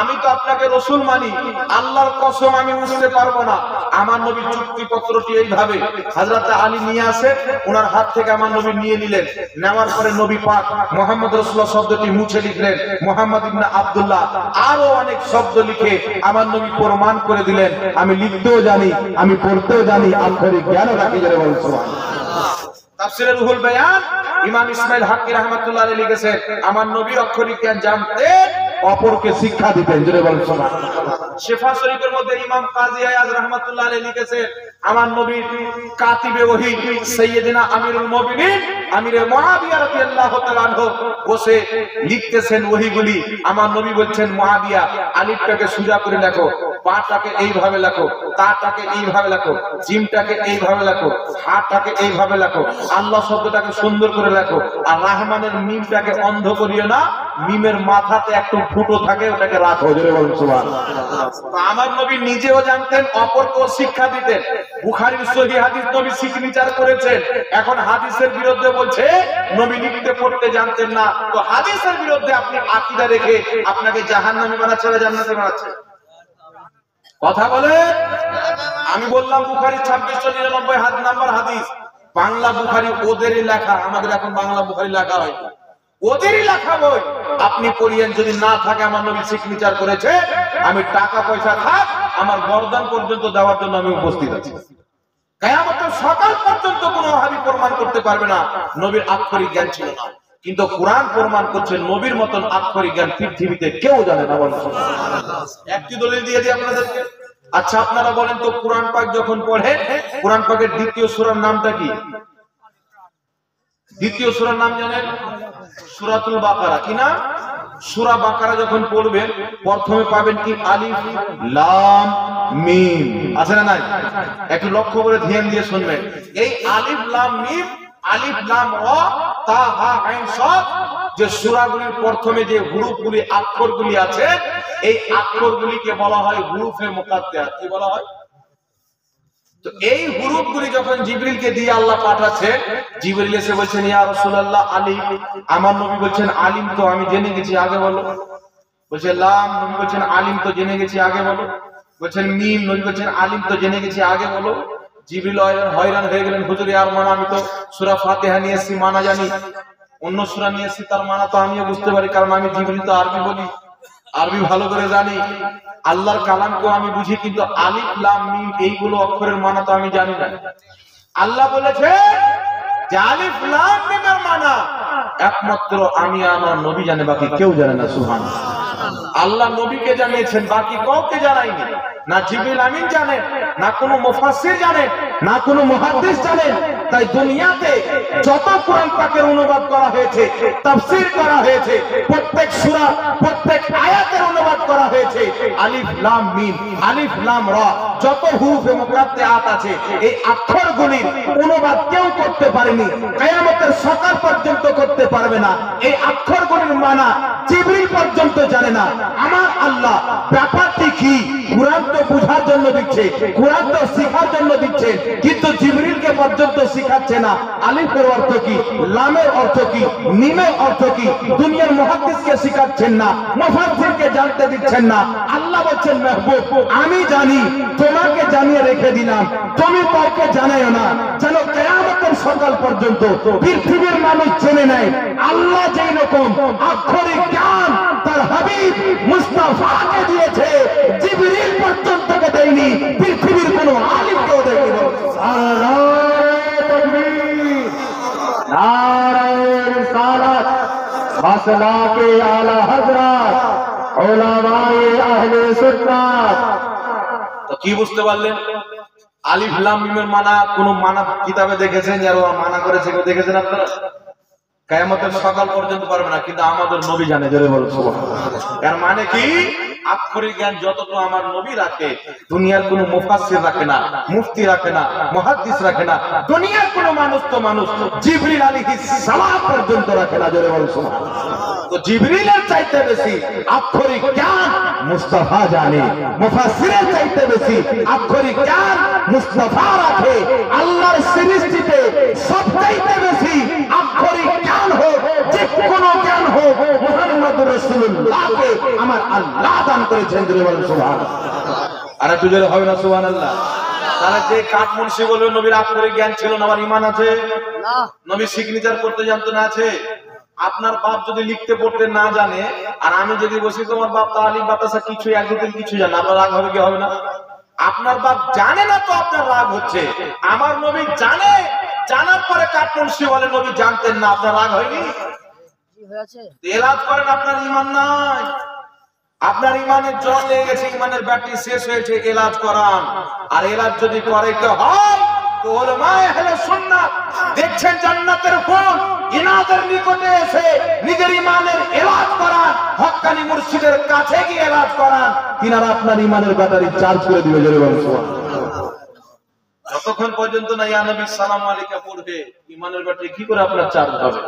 আমি তো আপনাকে রাসূল মানি, আল্লাহর কসম আমি মুছতে পারবো না। আমার নবী চুক্তিপত্রটি এইভাবে হযরতে আলী নিয়ে আসে, ওনার হাত থেকে আমার নবী নিয়ে নিলেন। নেওয়ার পরে নবী পাক মুহাম্মদ রাসূলুল্লাহ শব্দটি মুছে লিখলেন মুহাম্মদ ইবনে আব্দুল্লাহ। আরো অনেক শব্দ লিখে আমার নবী প্রমাণ করে দিলেন আমি লিখতেও জানি, আমি পড়তেও জানি, আক্ষরিক জ্ঞানও রাখি। যারা বলেন সুবহানাল্লাহ। তাফসীরে রুহুল বায়ান ইমাম ইসমাইল হাক্কি রাহমাতুল্লাহ আলাইহি লিখেছেন আমার নবী অক্ষরিক জ্ঞান জানতেন, অপরকে শিক্ষা দিতেন। জোরে বলেন সুবহানাল্লাহ। শিফা শরীফের মধ্যে ইমাম কাজী আয়াজ রাহমাতুল্লাহ আলাইহি লিখেছেন আমার নবী কাতিবে ওহী সাইয়্যিদিনা আমিরুল মুমিনিন আমিরে মুআবিয়া রাদিয়াল্লাহু তাআলা আনহু বসে লিখতেছেন ওহীগুলি। আমার নবী বলছেন মুআবিয়া আলিফটাকে সোজা করে লেখো, বাটাকে এইভাবে লেখো, তাটাকে এইভাবে লেখো, জিমটাকে এইভাবে লেখো, হাটাকে এইভাবে লেখো, আল্লাহ শব্দটাকে সুন্দর করে লেখো, আর রহমানের মিমটাকে অন্ধ করিও না, মিমের মাথাতে একটু ফুটো থাকে ওটাকে রাখো। জোরে বলুন সুবহানাল্লাহ। আমার নবী নিজেও জানতেন, অপরকেও শিক্ষা দিতেন। বুখারীর সহিহ হাদিস নবী সিগনেচার করেছেন, এখন হাদিসের বিরুদ্ধে বলছে নবী লিখতে পড়তে জানতেন না, তো হাদিসের বিরুদ্ধে আপনি আকীদা রেখে আপনাকে জাহান্নামী বানাচ্ছে না জান্নাতে বানাচ্ছে? কথা বলে। আমি বললাম বুখারী 2699 নাম্বার হাদিস, বাংলা বুখারী ওদেরই লেখা, আমাদের এখন বাংলা বুখারী লেখা হয়। ওদেরই লেখা বই আপনি পড়িয়েন, যদি না থাকে আমার নবী সিগনেচার করেছে, আমি টাকা পয়সা থাক আমার গর্দান পর্যন্ত দেওয়ার জন্য আমি উপস্থিত আছি। কিয়ামতের সকাল পর্যন্ত কোনো ওয়াহাবি প্রমাণ করতে পারবে না নবীর আক্ষরিক জ্ঞান ছিল না। কিন্তু কোরআন প্রমাণ করছে নবীর মতন আক্ষরিক জ্ঞান পৃথিবীতে কেউ জানে না। বলেন একটি দলিল দিয়ে দিই আপনাদেরকে। আচ্ছা আপনারা বলেন তো, কোরআন পাক যখন পড়ে, কোরআন পাকের দ্বিতীয় সূরার নামটা কি? দ্বিতীয় সূরার নাম জানেন? সূরাতুল বাকারা। কি না? সূরা বাকারা যখন পড়বেন প্রথমে পাবেন কি? আলিফ লাম মিম। আছে না নাই? একটু লক্ষ্য করে ধ্যান দিয়ে শুনবেন। এই আলিফ লাম মিম, আলিফ লাম রা তা হা আইন সাদ, যে সূরাগুলির প্রথমে যে হুরুফগুলি অক্ষরগুলি আছে, এই অক্ষরগুলিকে বলা হয় হুরুফে মুকাত্তাআত। কি বলা হয়? তো এই হুরুফগুলি যখন জিবরিলকে দিয়ে আল্লাহ পাঠাচ্ছে, জিবরিল এসে বলছেন ইয়া রাসূলুল্লাহ আলিফ, আমার নবী বলছেন আলিম তো আমি জেনে গেছি, আগে বলো। বলছে লাম, নবী বলছেন আলিম তো জেনে গেছি, আগে বলো। বলছেন মিম, নবী বলছেন আলিম তো জেনে গেছি, আগে বলো। জিবরিল হয়রান হয়ে গেলেন, হুজুর আর মানা, আমি তো সূরা ফাতিহা নিয়ে এসেছি, মানা জানি, অন্য সূরা নিয়ে এসেছি, তার মানা তো আমিও বুঝতে পারি, কারণ আমি জিবরিল তো আরবি বলি, আরবি ভালো করে জানি, আল্লাহর কালামকেও আমি বুঝি, কিন্তু আলিফ লাম মিম এইগুলো অক্ষরের মানা তো আমি জানি না। আল্লাহ বলেছে যে আলিফ লাম মিমের মানা একমাত্র আমি আমার নবী জানে, বাকি কেউ জানে না। সুবহানাল্লাহ। আল্লাহ নবীকে জানিয়েছেন, বাকি কাউকে জানায়নি। না জিবরিল আমিন জানেন, না কোনো মুফাসসির জানেন, না কোনো মুহাদ্দিস জানেন। তাই দুনিয়াতে যত কোরআন পাকের অনুবাদ করা হয়েছে, তাফসীর করা হয়েছে, প্রত্যেক সূরা প্রত্যেক আয়াতের অনুবাদ করা হয়েছে আলিফ লাম মিম, আলিফ লাম রা, যত হুরুফে মুকাত্তাআত আছে, এই অক্ষরগুলির অনুবাদ কেউ করতে পারেনি, কিয়ামতের সকাল পর্যন্ত করতে পারবে না। এই অক্ষরগুলির মানা জিবরিল পর্যন্ত জানে না। আমার আল্লাহ ব্যাপারটি কি? কোরআন তো বুঝার জন্য দিচ্ছে, কোরআন তো শেখার জন্য দিচ্ছে, কিন্তু জিবরিলকে পর্যন্ত শিখাচ্ছে না আলিফের অর্থ কি, লামের অর্থ কি, মিমের অর্থ কি। দুনিয়ার মুহাদ্দিসকে শিখাচ্ছেন না, মুফাসসিরকে জানতে দিচ্ছেন না। আল্লাহ বলেন মাহবুব আমি জানি, তোমাকে জানিয়ে রেখে দিলাম, তুমি কাউকে জানায়ো না, যেন কিয়ামতের সকাল পর্যন্ত পৃথিবীর মানুষ জেনে নেয় আল্লাহ যেই রকম আক্ষরিক জ্ঞান তার হাবিব মুস্তাফাকে দিয়েছে, জিবরিল পর্যন্ত দেয়নি, পৃথিবীর কোন আলিমকেও দেয়নি। নারায়ে তাকবীর, নারায়ে রিসালাত, মাসলাকে আলা হযরত উলামায়ে আহলে সুন্নাত। তো কি বুঝতে পারলেন? আলিফ লাম মিমের মানা কোন মানা কিতাবে দেখেছেন যারা মানা করেছে, কেউ দেখেছেন আপনারা? কিয়ামতের সকাল পর্যন্ত পারবে না, কিন্তু আমাদের নবী জানে। জোরে বলুন সুবহানাল্লাহ। এর মানে কি? আক্ষরিক জ্ঞান যতটুকু আমার নবী রাখে, দুনিয়ার কোন মুফাসসির রাখে না, মুফতি রাখে না, মুহাদ্দিস রাখে না, দুনিয়ার কোন মানুষ তো মানুষ জিবরিল আলাইহিস সালাম পর্যন্ত রাখে না। জোরে বলুন সুবহানাল্লাহ। তো জিবরিলের চাইতে বেশি আক্ষরিক জ্ঞান মুস্তাফা জানে, মুফাসসিরের চাইতে বেশি আক্ষরিক জ্ঞান মুস্তাফা রাখে। আল্লাহর সৃষ্টিতে সবচাইতে বেশি আক্ষরিক জ্ঞান হোক, যে কোনো জ্ঞান হোক, মুহাম্মদুর রাসূলুল্লাহকে আমার আল্লাহ দান করেছেন। জোরে বলুন সুবহানাল্লাহ। আর একটু জোরে হবে না সুবহানাল্লাহ? তাহলে যে কাঠ মুন্সি বলবে নবীর আক্ষরিক জ্ঞান ছিল না, আমার ঈমান আছে না? নবী সিগনেচার করতে জানতো না? আছে। আপনার বাপ যদি লিখতে পড়তে না জানে, আর আমি যদি বসি তোমার বাপ তালিম বাতাসা কিছু এক দুদিন কিছু জানে, আপনার রাগ হবে কি হবে না? আপনার বাপ জানে না তো আপনার রাগ হচ্ছে। আমার নবী জানে, জানার পরে কাঠমুন্সি বলে নবী জানতেন না, আপনার রাগ হয়নি? এলাজ করেন, আপনার ঈমান নাই, আপনার ঈমানের জল লেগে গেছে, ঈমানের ব্যাটারি শেষ হয়েছে, এলাজ করান। আর এলাজ যদি করাইতে হয় তো উলামায়ে আহলে সুন্নাত দেখছেন জান্নাতের ফুল, ইনাদের নিকটে এসে নিজের ঈমানের এলাজ করান, হক্কানি মুর্শিদের কাছে গিয়ে এলাজ করান, তিনারা আপনার ঈমানের ব্যাটারি চার্জ করে দিবে। জোরে বলুন সুবহানাল্লাহ। যতক্ষণ পর্যন্ত না ইয়া নবী সালাম আলাইকা পড়বে, ঈমানের ব্যাটারি কি করে আপনার চার্জ হবে?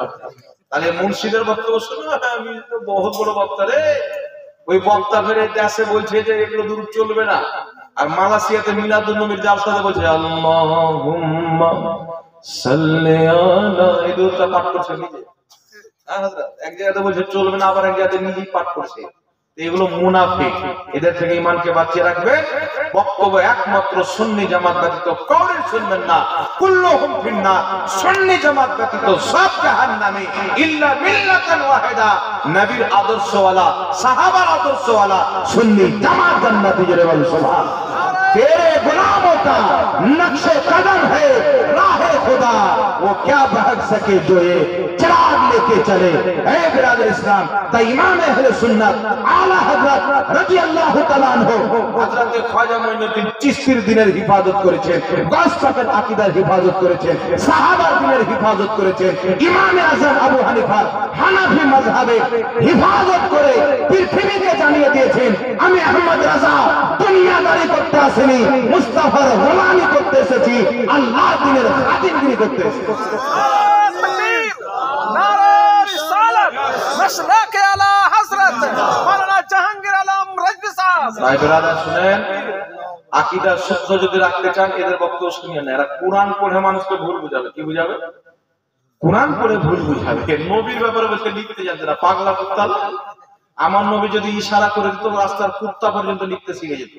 তাহলে মুর্শিদের বক্তব্য শুনো, আমি তো বহুত বড় বক্তা রে, ওই বক্তা ফেরে দেশে বলছে যে এগুলো দূর চলবে না, আর মালয়েশিয়াতে মিলাদুন নবীর জালসাতে বলছে আল্লাহুম্মা সাল্লি আলা, এই দুটা পাঠ করছে নিজে। হ্যাঁ হযরত, এক জায়গাতে বলছে চলবে না, আবার এক জায়গাতে নিজেই পাঠ করছে। এগুলো মুনাফিক, এদের থেকে ঈমানকে বাঁচিয়ে রাখবেন। বক্তব্য একমাত্র সুন্নি জামাত ব্যতীত কাউকে শুনবেন না। কুল্লুহুম ফিন্নার, সুন্নি জামাত ব্যতীত সব জাহান্নামে ইল্লা মিল্লাতান ওয়াহিদা। নবীর আদর্শওয়ালা, সাহাবার আদর্শওয়ালা সুন্নি জামাত জান্নাতি। জোরে বলুন সুবহানাল্লাহ। तेरे गुलामों का नक्शे कदम है राहे खुदा, वो क्या भाग सके जो ये चिराग लेके चले। ऐ बिरादर इस्लाम, ता इमाम अहले सुन्नत आला हजरत রাদিয়াল্লাহু তাআলা আনহু হযরত খ্বাজা মুঈনুদ্দিন চিশতির দ্বীনের হিফাজত করেছেন, গাস পাকের আকীদার হিফাজত করেছেন, সাহাবার দ্বীনের হিফাজত করেছেন, ইমাম আযম আবু হানিফা হানাফি মাযহাবে হিফাজত করে পৃথিবীকে জানিয়ে দিয়েছেন, আমি আহমদ রাজা দুনিয়াদারি করতে আসেনি, মুস্তাফার গোলামি করতে এসেছি, আল্লাহর দ্বীনের খাদিমগিরি করতে এসেছি। শুনেন, আকীদার সূত্র যদি রাখতে চান এদের বক্তব্য শুনিয়ে না। এরা কোরআন পড়ে মানুষকে ভুল বুঝাবে। কি বুঝাবে? কোরআন পড়ে ভুল বুঝাবে। নবীর ব্যাপারে বলতে লিখতে জানতে না, পাগলা কুত্তা। আমার নবী যদি ইশারা করে দিত রাস্তার কুত্তা পর্যন্ত লিখতে শিখে যেত।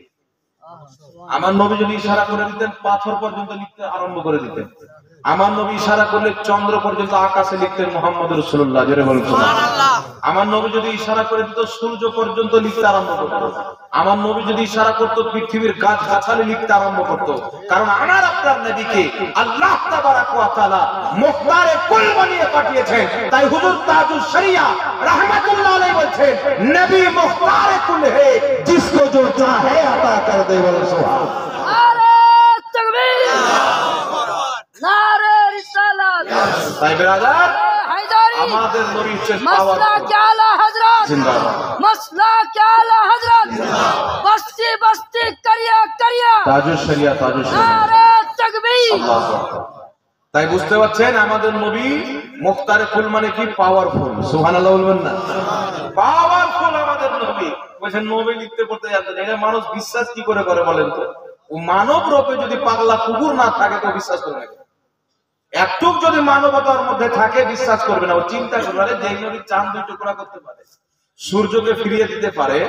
আমার নবী যদি ইশারা করে দিতেন পাথর পর্যন্ত লিখতে আরম্ভ করে দিতেন। আমার নবী ইশারা করলে চন্দ্র পর্যন্ত আকাশে লিখতেন মুহাম্মদ রাসূলুল্লাহ। জোরে বলুন সুবহানাল্লাহ। আমার নবী যদি ইশারা করে দিত সূর্য পর্যন্ত লিখতে আরম্ভ করত। আমার নবী যদি ইশারা করত পৃথিবীর গাছ গাছালি লিখতে আরম্ভ করত। কারণ আমার আপনার নবীকে আল্লাহ তাবারাক ওয়া তাআলা মুখতারে কুল বানিয়ে পাঠিয়েছেন। তাই হুজুর তাজুস শরিয়া রাহমাতুল্লাহ আলাইহি বলেন, নবী মুখতারে কুল হে, जिसको जो चाहे अता कर दे। বলুন সুবহানাল্লাহ। নারে তাকবীর, নারে রিসালাত। তাই বিরাদার, হায়দারি আমাদের নবীর চেয়ে মাসলাক আলা হযরত জিন্দাবাদ, মাসলাক আলা হযরত বস্তি বস্তি করিয়া করিয়া তাজুস শরিয়া, তাজুস শরিয়া। নারে তাকবীর। আল্লাহু আকবার। তাই বুঝতে পারছেন আমাদের নবী মুখতারে কুল মানে কি? পাওয়ারফুল। সুবহানাল্লাহ বলবেন না? পাওয়ারফুল আমাদের নবী। বলেন নবী লিখতে পড়তে জানতেন। এটা মানুষ বিশ্বাস কি করে করে বলেন তো? ও মানব রূপে যদি পাগলা কুকুর না থাকে তো বিশ্বাস করবে না। একটু যদি মানবতার মধ্যে থাকে বিশ্বাস করবে না। ও চিন্তা করবে, আরে যেই নবী চাঁদ দুই টুকরা করতে পারে, সূর্যকে ফিরিয়ে দিতে পারে,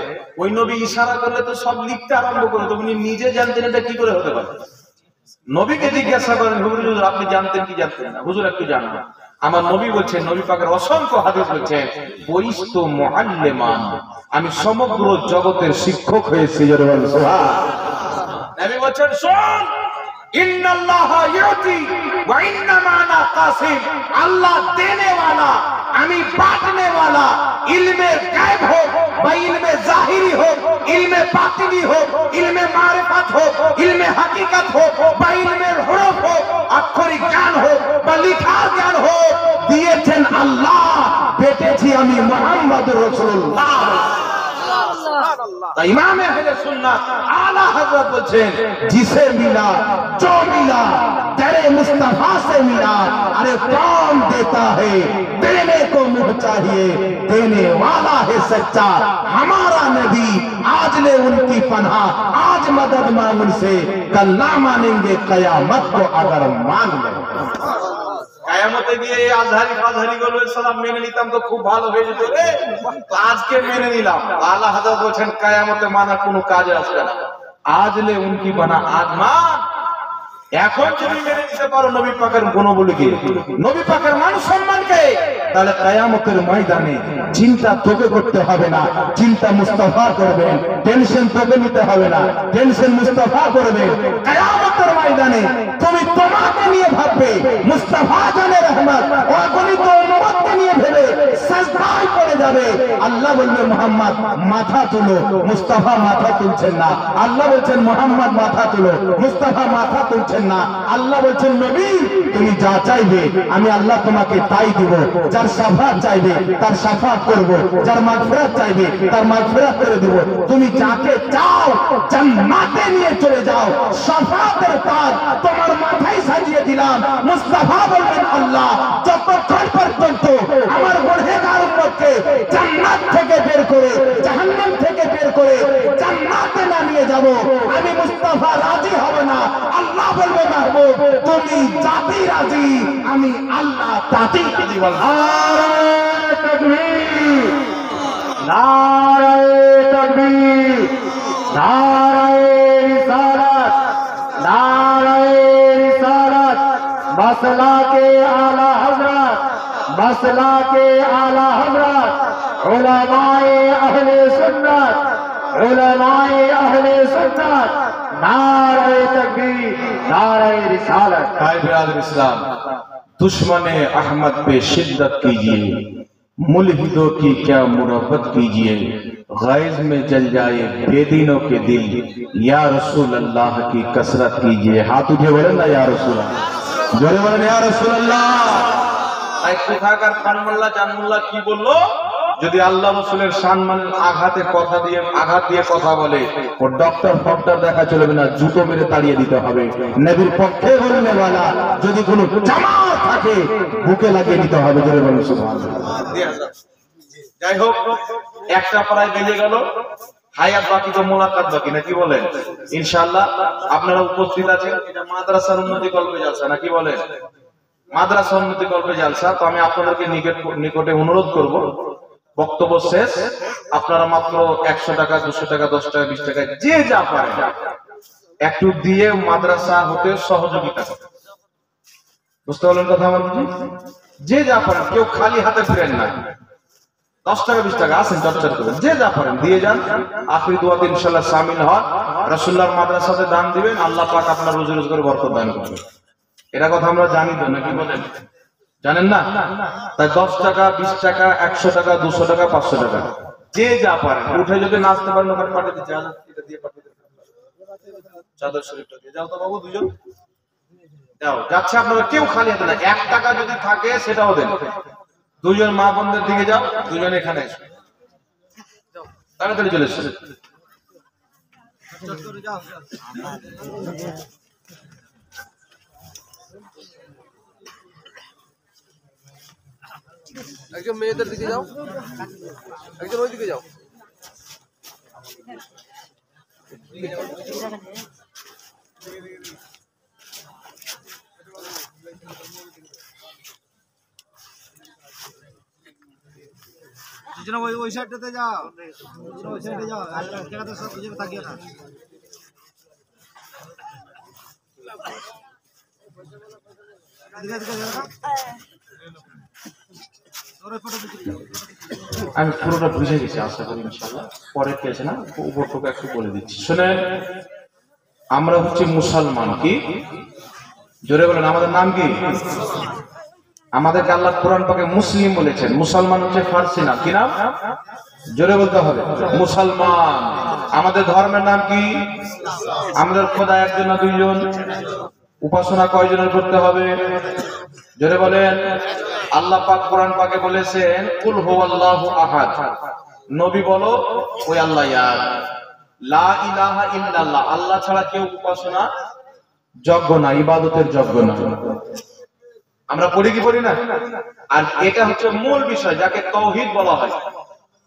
ওই নবী ইশারা করলে তো সব লিখতে আরম্ভ করে। তো উনি নিজে জানতেন এটা কি করে হতে পারে? নবীকে জিজ্ঞাসা করেন, হুজুর আপনি জানতেন কি জানতেন না? হুজুর একটু জানান। আমার নবী বলছেন, নবী পাকের অসংখ্য হাদিস বলছেন, বইস্তু মুআল্লিমান, আমি সমগ্র জগতের শিক্ষক হয়েছি। জোরে বলুন সুবহানাল্লাহ। নবী বলছেন, শুন, ইন্নাল্লাহা ইউতি ওয়া ইন্নামা আনা কাসিম, আল্লাহ দেনে वाला, আমি বাঁটনে वाला। ইলমে গায়ব হোক বা ইলমে জাহিরি হোক, ইলমে বাতিনি হোক, ইলমে মারিফাত হোক, ইলমে হাকিকত হোক বা ইলমে হুরুফ হোক, আক্ষরিক জ্ঞান হোক বা লিখার জ্ঞান হোক, দিয়েছেন আল্লাহ। পেটেছি আমি মুহাম্মদুর রাসূলুল্লাহ। तो इमाम अहले सुन्नत आला हजरत बच्चन जिसे मिला जो मिला तेरे मुस्तफा से मिला। अरे कौन देता है, देने को मुझ चाहिए, देने वाला है सच्चा हमारा नबी। आज ले उनकी पनाह, आज मदद मांग उनसे, कल ना मानेंगे कयामत को अगर मान ले। কায়ামতে গিয়ে এই আজহারি ফাজহারি গুলো সালাম মেনে নিতাম তো খুব ভালো হয়ে যেত রে। আজকে মেনে নিলাম। আল্লাহ হযরত বলেন কিয়ামতে মানা কোনো কাজে আসবে না। আজলে উনকি বানা আজ মান। এখন যদি মেনে নিতে পারো নবী পাকের গুণবলীকে, নবী পাকের মান সম্মানকে, তাহলে কিয়ামতের ময়দানে চিন্তা তোকে করতে হবে না, চিন্তা মুস্তাফা করবেন। টেনশন তোকে নিতে হবে না, টেনশন মুস্তাফা করবেন। কিয়ামতের ময়দানে তুমি তোমাকে নিয়ে ভাববে, মুস্তাফা জানে রহমত অগণিত উম্মতকে নিয়ে ভেবে সিজদায় পড়ে যাবে। আল্লাহ বলবে মুহাম্মদ মাথা তুলো, মুস্তাফা মাথা তুলছেন না। আল্লাহ বলছেন মুহাম্মদ মাথা তুলো, মুস্তাফা মাথা তুলছেন না। আল্লাহ বলছেন নবী তুমি যা চাইবে আমি আল্লাহ তোমাকে তাই দিব। যার শাফাত চাইবে তার শাফাত করব, যার মাগফিরাত চাইবে তার মাগফিরাত করে দেব। তুমি যাকে চাও জান্নাতে নিয়ে চলে যাও, শাফাতের তাজ তোমার মাথায় সাজিয়ে দিলাম। মুস্তাফা বলবেন আল্লাহ যতক্ষণ পর্যন্ত আমার গুনাহগার উম্মতকে জান্নাত থেকে বের করে জাহান্নাম থেকে বের করে জান্নাতে না নিয়ে যাব আমি মুস্তাফা রাজি হব না। আল্লাহ বলবে মাহবুব তুমি যাতেই রাজি আমি আল্লাহ তাতেই রাজি। বল নারে তাকবীর, নারে তাকবীর, নারায়ে রিসালাত, নারায়ে রিসালাত, মাসলাকে আলা হযরত, মাসলাকে আলা হযরত, উলামায়ে আহলে সুন্নাত, উলামায়ে আহলে সুন্নাত, नारे तकबीर, नारे रिसालत। भाई बिरादर इस्लाम, दुश्मने अहमद पे शिद्दत कीजिए, मुल्हिदों की क्या मुरब्बत कीजिए, गैज में जल जाए बेदीनों के दिल, या रसूल अल्लाह की कसरत कीजिए। हाथ उठे बोले ना या रसूल अल्लाह, जोरे बोले या रसूल अल्लाह। তাই কোথাকার খানমোল্লা জানমোল্লা কি বললো, যদি আল্লাহ রসুলের সম্মানের আঘাত দিয়ে কথা বলে, ও ডক্টর ফক্টর দেখা চলবে না, জুতো মেরে তাড়িয়ে দিতে হবে। নবীর পক্ষে বললে বলা, যদি কোনো জামাত থাকে বুকে লাগিয়ে দিতে হবে। জোরে বলুন সুবহানাল্লাহ। যাই হোক, একটা প্রায় বেজে গেল, হায়াত বাকি তো মোলাকাত বাকি, নাকি বলেন? ইনশাআল্লাহ আপনারা উপস্থিত আছেন, এটা মাদ্রাসার উন্নতি কল্পে জালসা, নাকি বলেন? মাদ্রাসা উন্নতি কল্পে জালসা। তো আমি আপনাদেরকে নিকটে অনুরোধ করব, বক্তব্য শেষ, আপনারা মাত্র 100 টাকা, 200 টাকা, 10 টাকা, 20 টাকা, যে যা পারে একটু দিয়ে মাদ্রাসা হতে সহযোগিতা করেন। বুঝতে পারলেন কথা আমার? যে যা পারেন, কেউ খালি হাতে ফিরেন না। 10 টাকা, 20 টাকা আসেন, চর্চা করেন, যে যা পারেন দিয়ে যান। আখিরি দোয়াতে ইনশাআল্লাহ শামিল হন। রাসূলুল্লাহর মাদ্রাসাতে দান দিবেন, আল্লাহ পাক আপনার রুজি রোজগারে বরকত দান করবেন। এটা কথা আমরা জানি তো, নাকি বলেন? জানেন না? তাই 10 টাকা, 20 টাকা, 100 টাকা, 200 টাকা, 500 টাকা, যে যা পারেন। উঠে যদি নাচতে পারেন ওখানে পাঠিয়ে দিচ্ছি, এটা দিয়ে পাঠিয়ে দিন, চাদর শরীফটা দিয়ে যাও তো বাবু, দুজন যাও। যাচ্ছে আপনারা, কেউ খালি হাতে না। 1 টাকা যদি থাকে সেটাও দেন। দুজন মা বোনদের দিকে যাও, দুজন এখানে এসো, তাড়াতাড়ি চলে এসো। একজন মেয়েদের দিকে যাও, একজন ওই দিকে যাও। ওই সাইডটাতে যাও, ওই সাইডে যাও, জায়গাতে সব কিছু থাকিও না। আমি পুরোটা বুঝে গেছি, আশা করি ইনশাআল্লাহ। পরে কি আছে না, উপরটুকু একটু বলে দিচ্ছি, শুনেন। আমরা হচ্ছে মুসলমান। কি জোরে বলেন, আমাদের নাম কি? আমাদেরকে আল্লাহ কোরআন পাকে মুসলিম বলেছেন। মুসলমান হচ্ছে ফার্সি নাম। কি নাম? জোরে বলতে হবে, মুসলমান। আমাদের ধর্মের নাম কি? আমাদের খোদা একজন না দুইজন? উপাসনা কয়জনের করতে হবে? জোরে বলেন। আল্লাহ পাক কোরআন পাকে বলেছেন, কুল হুয়াল্লাহু আহাদ। নবী বলো, ওই আল্লাহ এক। লা ইলাহা ইল্লাল্লাহ, আল্লাহ ছাড়া কেউ উপাসনা যোগ্য না, ইবাদতের যোগ্য না। আমরা পড়ি কি পড়ি না? আর এটা হচ্ছে মূল বিষয়, যাকে তাওহীদ বলা হয়।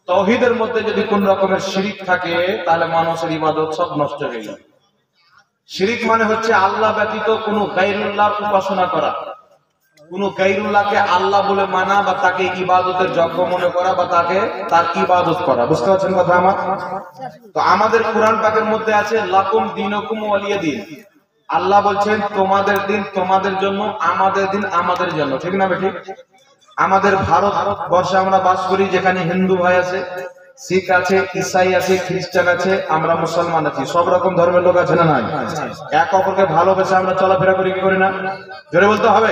তাওহীদের মধ্যে যদি কোন রকমের শিরিক থাকে, তাহলে মানুষের ইবাদত সব নষ্ট হয়ে যায়। শিরিক মানে হচ্ছে আল্লাহ ব্যতীত কোনো গায়রুল্লাহর উপাসনা করা, কোন গায়রুল্লাহকে আল্লাহ বলে মানা, বা তাকে ইবাদতের যোগ্য মনে করা, বা তার ইবাদত করা। বুঝতে পারছেন কথা আমার? তো আমাদের কোরআন পাকের মধ্যে আছে লাকুম দীনুকুম ওয়ালিয়া দিন। আল্লাহ বলছেন তোমাদের দিন তোমাদের জন্য, আমাদের দিন আমাদের জন্য। ঠিক না বেঠিক? আমাদের ভারতবর্ষে আমরা বাস করি, যেখানে হিন্দু ভাই আছে, শিখ আছে, ইসাই আছে, খ্রিস্টান আছে, আমরা মুসলমান আছি। সব রকম ধর্মের লোক আছে না নাই? এক অপরকে ভালোবেসে আমরা চলাফেরা করি, কি করি না? জোরে বলতে হবে।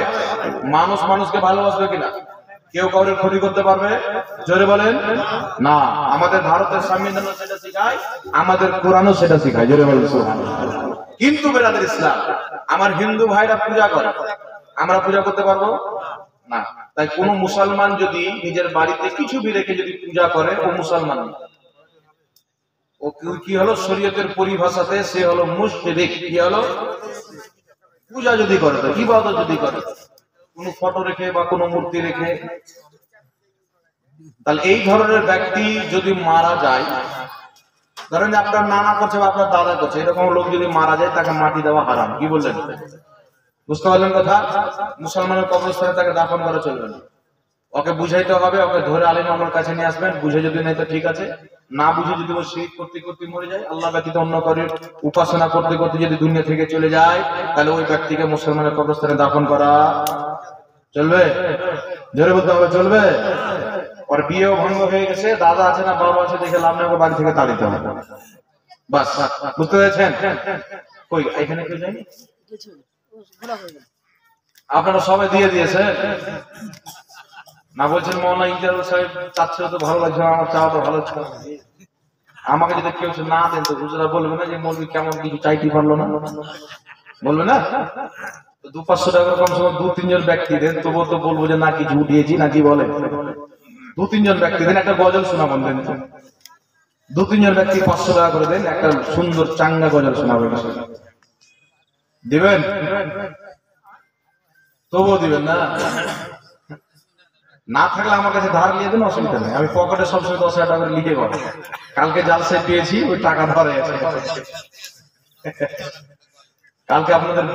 মানুষ মানুষকে ভালোবাসবে কিনা? কেউ কাউকে ক্ষতি করতে পারবে? জোরে বলেন না। আমাদের ভারতের সংবিধানও সেটা শেখায়, আমাদের কোরআনও সেটা শেখায়। জোরে বলেন সুবহানাল্লাহ। কিন্তু বেরাদের ইসলাম, আমার হিন্দু ভাইরা পূজা করে, আমরা পূজা করতে পারবো না। তাই কোন মুসলমান যদি নিজের বাড়িতে কিছু বি রেখে যদি পূজা করে, ও মুসলমান না। ও কি হলো? শরীয়তের পরিভাষাতে সে হলো মুশরিক। কি হলো? পূজা যদি করে, ইবাদত যদি করে, কোন ফটো রেখে বা কোন মূর্তি রেখে, তাহলে এই ধরনের ব্যক্তি যদি মারা যায়, ধরেন আপনার নানা করছে বা আপনার দাদা করছে, এরকম লোক যদি মারা যায়, তাকে মাটি দেওয়া হারাম। কি বললেন? বুঝতে পারলেন কথা? মুসলমানের কবরস্থানে তাকে দাফন করা চলবে না। ওকে বুঝাইতে হবে, ওকে ধরে আলেম আমার কাছে নিয়ে আসবেন, বুঝে যদি নাই তো ঠিক আছে, না বুঝে যদি ও শিরক করতে করতে মরে যায়, আল্লাহ ব্যতীত অন্য করে উপাসনা করতে করতে যদি দুনিয়া থেকে চলে যায়, তাহলে ওই ব্যক্তিকে মুসলমানের কবরস্থানে দাফন করা চলবে? জোরে বলতে হবে, চলবে? ওর বিয়েও ভঙ্গ হয়ে গেছে, দাদা আছে না বাবা আছে দেখে লাভ নেই, ওকে বাড়ি থেকে তাড়িতে হবে। বাস, বুঝতে পেরেছেন? কই এখানে কেউ যায়নি? আপনারা সবাই দিয়ে দিয়েছে না? বলছেন মৌলানা ইন্টারভিউ সাহেব চাচ্ছে তো ভালো লাগছে, আমার চাওয়া তো ভালো ছিল। আমাকে যদি কেউ না দেন তো গুজরা বলবে না যে মৌলবি কেমন কিছু চাইতে পারলো না, বলবে না? 200-500 টাকা কমসে কম 2-3 জন ব্যক্তি দেন, তবুও তো বলবো যে না কিছু উঠিয়েছি নাকি বলে। 2-3 জন ব্যক্তি দেন, একটা গজল শোনাবেন দেন। 2-3 জন ব্যক্তি 500 টাকা করে দেন, একটা সুন্দর চাঙ্গা গজল শোনাবেন। দিবেন? তবুও দিবেন না? না থাকলে আমার কাছে ধার নিয়ে দেন, অসুবিধা নেই। আমি পকেটে সবসময় 10,000 টাকা করে লিখে পাবো। কালকে জালসে পেয়েছি, ওই টাকা ধরে আছে। কালকে আপনাদের